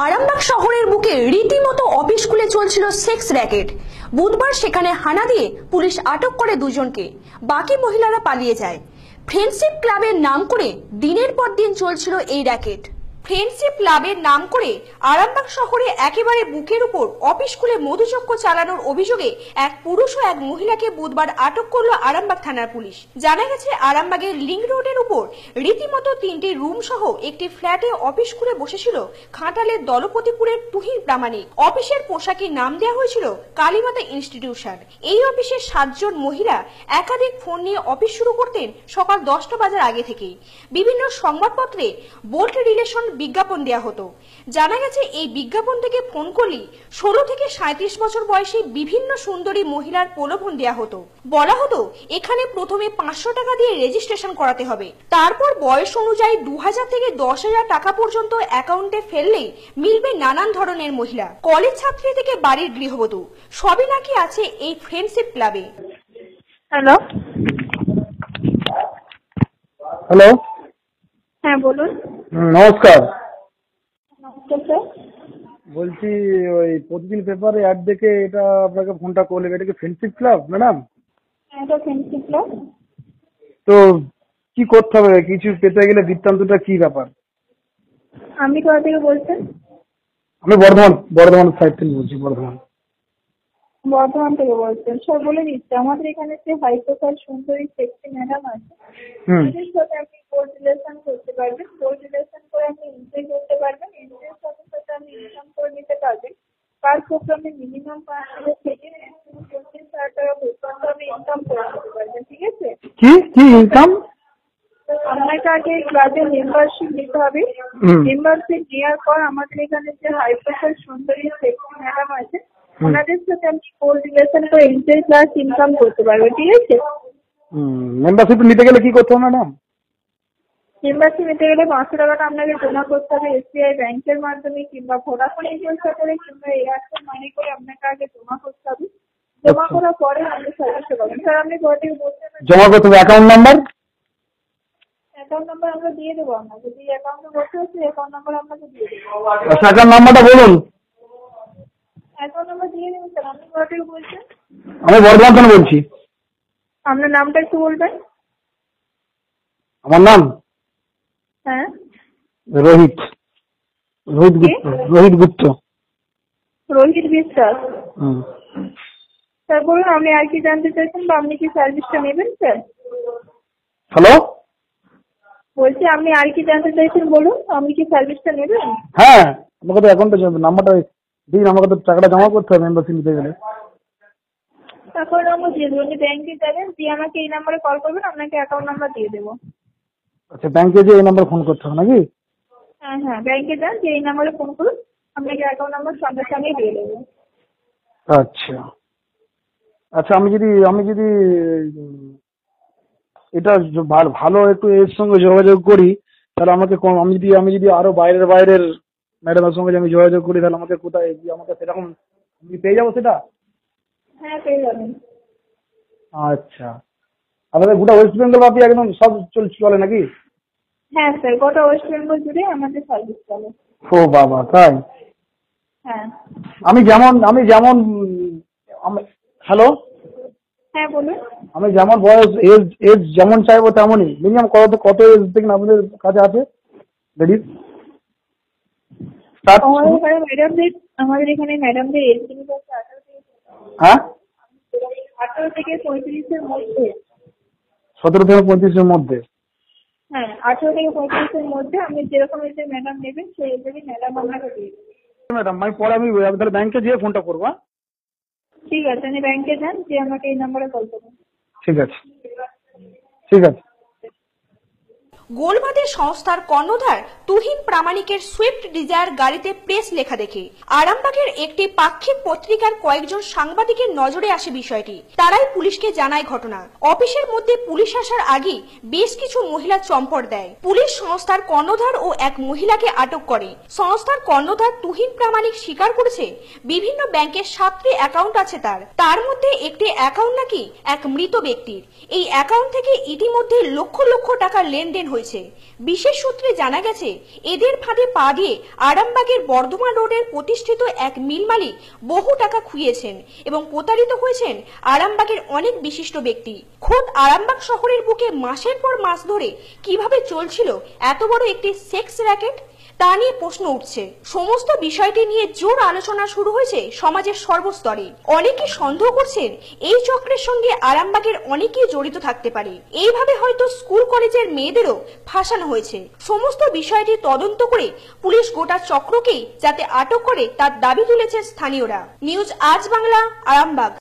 আরামবাগ শহরের বুকে রীতিমতো অফিস খুলে চলছিল সেক্স র‍্যাকেট। বুধবার সেখানে হানা দিয়ে পুলিশ আটক করে দুজনকে, বাকি মহিলারা পালিয়ে যায়। ফ্রেন্ডশিপ ক্লাবের নাম করে দিনের পর দিন চলছিল এই র‍্যাকেট। ফ্রেন্ডশিপ ক্লাবের নাম করে আরামবাগ শহরে একেবারে বুকের উপর অফিস খুলে মধুচক্র চালানোর অভিযোগে এক পুরুষ ও এক মহিলাকে বুধবার আটক করলো আরামবাগ থানার পুলিশ। জানা গেছে, আরামবাগের লিংক রোডের উপর রীতিমতো 3টি রুম সহ একটি ফ্ল্যাটে অফিস খুলে বসেছিল ঘাটালের দলপতিপুরের তুহিন প্রামাণিক। অফিসের পোশাকের নাম দেওয়া হয়েছিল কালীমাতা ইনস্টিটিউশন। এই অফিসের 7 জন মহিলা একাধিক ফোন নিয়ে অফিস শুরু করতেন সকাল 10টা বাজার আগে থেকেই। বিভিন্ন সংবাদপত্রে বোল্ড রিলেশন বিজ্ঞাপন দেওয়া হতো। জানা গেছে, এই বিজ্ঞাপন থেকে ফোন করলে 16 থেকে 37 বছর বয়সী বিভিন্ন সুন্দরী মহিলার প্রলোভন দেওয়া হতো। বলা হতো এখানে প্রথমে 500 টাকা দিয়ে রেজিস্ট্রেশন করাতে হবে, তারপর বয়স অনুযায়ী 2000 থেকে 10,000 টাকা পর্যন্ত অ্যাকাউন্টে ফেললেই মিলবে নানান ধরনের মহিলা। কলেজ ছাত্রী থেকে বাড়ির গৃহবধূ সবই নাকি আছে এই ফ্রেন্ডশিপ ক্লাবে। হ্যালো হ্যালো, হ্যাঁ বলুন। নমস্কার। নমস্কার স্যার। বলছি ওই প্রতিদিন পেপারে অ্যাড দেখে এটা আপনাকে ফোনটা করলেন, এটা কি ফ্রেন্ডশিপ ক্লাব ম্যাডাম? হ্যাঁ, এটা ফ্রেন্ডশিপ ক্লাব। তো কি করতে হবে, কিছু পেতে গেলে বৃত্তান্তটা কি ব্যাপার? আপনি কোথা থেকে বলছেন? আমি বর্ধমান সাইড থেকে বলছি। বর্ধমান থেকে বলছেন। স্যার বলে দিচ্ছি, আমাদের এখানে যে হাই প্রোফাইল সুন্দরী সেক্সি ম্যাডাম আছে, তাদের সাথে আপনি কোর্ট রিলেশন করতে পারবেন। কোর্ট রিলেশন করে আপনি এনজয় করতে পারবেন। এনজয়ের সাথে সাথে আপনি ইনকাম করে নিতে পারবেন। পার প্রোগ্রামে মিনিমাম 5,000 থেকে 25,000 টাকা পর্যন্ত আপনি ইনকাম করে নিতে পারবেন। ঠিক আছে? কি ইনকাম? আপনাকে আগে ক্লাবে মেম্বারশিপ নিতে হবে। মেম্বারশিপ নেওয়ার পর আমাদের এখানে যে হাই প্রোফাইল সুন্দরী সেক্সি ম্যাডাম আছে, ওনাদের সাথে আপনি কোর্ট রিলেশন করে এনজয় প্লাস ইনকাম করতে পারবেন। ঠিক আছে? মেম্বারশিপ নিতে গেলে কি করতে হবে ম্যাডাম? মেম্বারশিপ নিতে গেলে 500 টাকাটা আপনাকে জমা করতে হবে SBI ব্যাংকের মাধ্যমে, কিংবা ভোডাফোন পয়সা করে, কিংবা এয়ারটেল মানি করে আপনাকে আগে জমা করতে হবে। জমা করার পরে আপনি সাজেস্ট পাবেন। স্যার আপনি কোথা থেকে বলছেন? জমা করতে হবে। অ্যাকাউন্ট নাম্বার আমরা দিয়ে দেবো আপনাকে। যদি অ্যাকাউন্টে বসে আছে, অ্যাকাউন্ট নাম্বার আপনাকে দিয়ে দেবো। আচ্ছা, অ্যাকাউন্ট নাম্বারটা বলুন। অ্যাকাউন্ট নাম্বার দিয়ে দেবেন স্যার। আপনি কোথা থেকে বলছেন? আমি বর্ধমান থেকে বলছি। আপনার নামটা একটু বলবেন। আমার নাম হ্যাঁ, রোহিত গুপ্ত। রোহিত বিশ্বাস। স্যার বলুন, আপনি আর কি জানতে চাইছেন, বা আপনি কি সার্ভিসটা নেবেন স্যার? হ্যালো, বলছি আপনি আর কি জানতে চাইছেন বলুন, আপনি কি সার্ভিসটা নেবেন? হ্যাঁ, আমাকে তো অ্যাকাউন্টে নাম্বারটা দিন, আমাকে তো টাকাটা জমা করতে হবে মেম্বারশিপ নিতে গেলে। তারপর আমরা দিয়ে দেবো। আপনি ব্যাংকে যাবেন, দিয়ে আমাকে এই নাম্বারে কল করবেন, আপনাকে অ্যাকাউন্ট নাম্বার দিয়ে দেবো। আচ্ছা, ব্যাংকে যে এই নাম্বার ফোন করতে হবে নাকি? হ্যাঁ, ব্যাংকে যান, যে এই নাম্বারে ফোন করুন, আপনাকে অ্যাকাউন্ট নাম্বার সঙ্গে সঙ্গে দিয়ে দেবো। আচ্ছা, আমি যদি এটা ভালো একটু এর সঙ্গে যোগাযোগ করি, তাহলে আমাকে আমি যদি আরো বাইরের ম্যাডামের সঙ্গে আমি যোগাযোগ করি, তাহলে আমাকে কোথায় আমাকে সেরকম আমি পেয়ে যাবো সেটা? হ্যাঁ, পেয়ে যাবেন। আচ্ছা, আমাদের গোটা ওয়েস্ট বেঙ্গল ব্যাপী একদম সব চলে নাকি? হ্যাঁ স্যার, গোটা ওয়েস্ট বেঙ্গল জুড়ে আমাদের সার্ভিস চলে। ও বাবা, তাই? হ্যাঁ। হ্যালো, হ্যাঁ বলুন। আমি যেমন বয়স এজ যেমন চাইবো তেমনই। মিনিমাম কত এজ থেকে আপনাদের কাছে আছে লেডিস? আমাদের এখানে ম্যাডামদের এজ লিমিট আছে 18 থেকে। হ্যাঁ, 18 থেকে 35-এর মধ্যে। 17 থেকে 35-এর মধ্যে? হ্যাঁ, 18 থেকে 35-এর মধ্যে আপনি যেরকম এজের ম্যাডাম নেবেন, সেই এজেরই ম্যাডাম আপনাকে দিয়ে দেবে। ম্যাডাম, আমি তাহলে ব্যাংকে যেয়ে ফোনটা করবো। ঠিক আছে, আপনি ব্যাংকে যান, যে আমাকে এই নাম্বারে কল করুন। ঠিক আছে। গোলবাদী সংস্থার কর্ণধার তুহিন প্রামাণিকের সুইফট ডিজায়ার গাড়িতে প্রেস লেখা দেখে আরামবাগের একটি পাক্ষিক পত্রিকার কয়েকজন সাংবাদিকের নজরে আসে বিষয়টি। তারাই পুলিশকে জানায় ঘটনা। অফিসের মধ্যে পুলিশ আসার আগে বেশ কিছু মহিলা চম্পট দেয়। পুলিশ সংস্থার কর্ণধার ও এক মহিলাকে আটক করে। সংস্থার কর্ণধার তুহিন প্রামাণিক স্বীকার করেছে, বিভিন্ন ব্যাংকের 7টি অ্যাকাউন্ট আছে তার মধ্যে একটি অ্যাকাউন্ট নাকি এক মৃত ব্যক্তির। এই অ্যাকাউন্ট থেকে ইতিমধ্যে লক্ষ লক্ষ টাকা লেনদেন হয়েছে। বিশেষ সূত্রে জানা গেছে, এদের ফাঁদে পা দিয়ে আরামবাগের বর্ধমান রোডের প্রতিষ্ঠিত এক মিল মালিক বহু টাকা খুইয়েছেন এবং প্রতারিত হয়েছেন আরামবাগের অনেক বিশিষ্ট ব্যক্তি। খোদ আরামবাগ শহরের বুকে মাসের পর মাস ধরে কিভাবে চলছিল এত বড় একটি সেক্স র্যাকেট, তা নিয়ে প্রশ্ন উঠছে। সমস্ত বিষয়টি নিয়ে জোর আলোচনা শুরু হয়েছে সমাজের সর্বস্তরে। অনেকে সন্দেহ করছেন এই চক্রের সঙ্গে আরামবাগের অনেকেই জড়িত থাকতে পারে। এইভাবে হয়তো স্কুল কলেজের মেয়েদেরও ফাঁসানো হয়েছে। সমস্ত বিষয়টি তদন্ত করে পুলিশ গোটা চক্রকেই যাতে আটক করে তার দাবি তুলেছে স্থানীয়রা। নিউজ আজ বাংলা, আরামবাগ।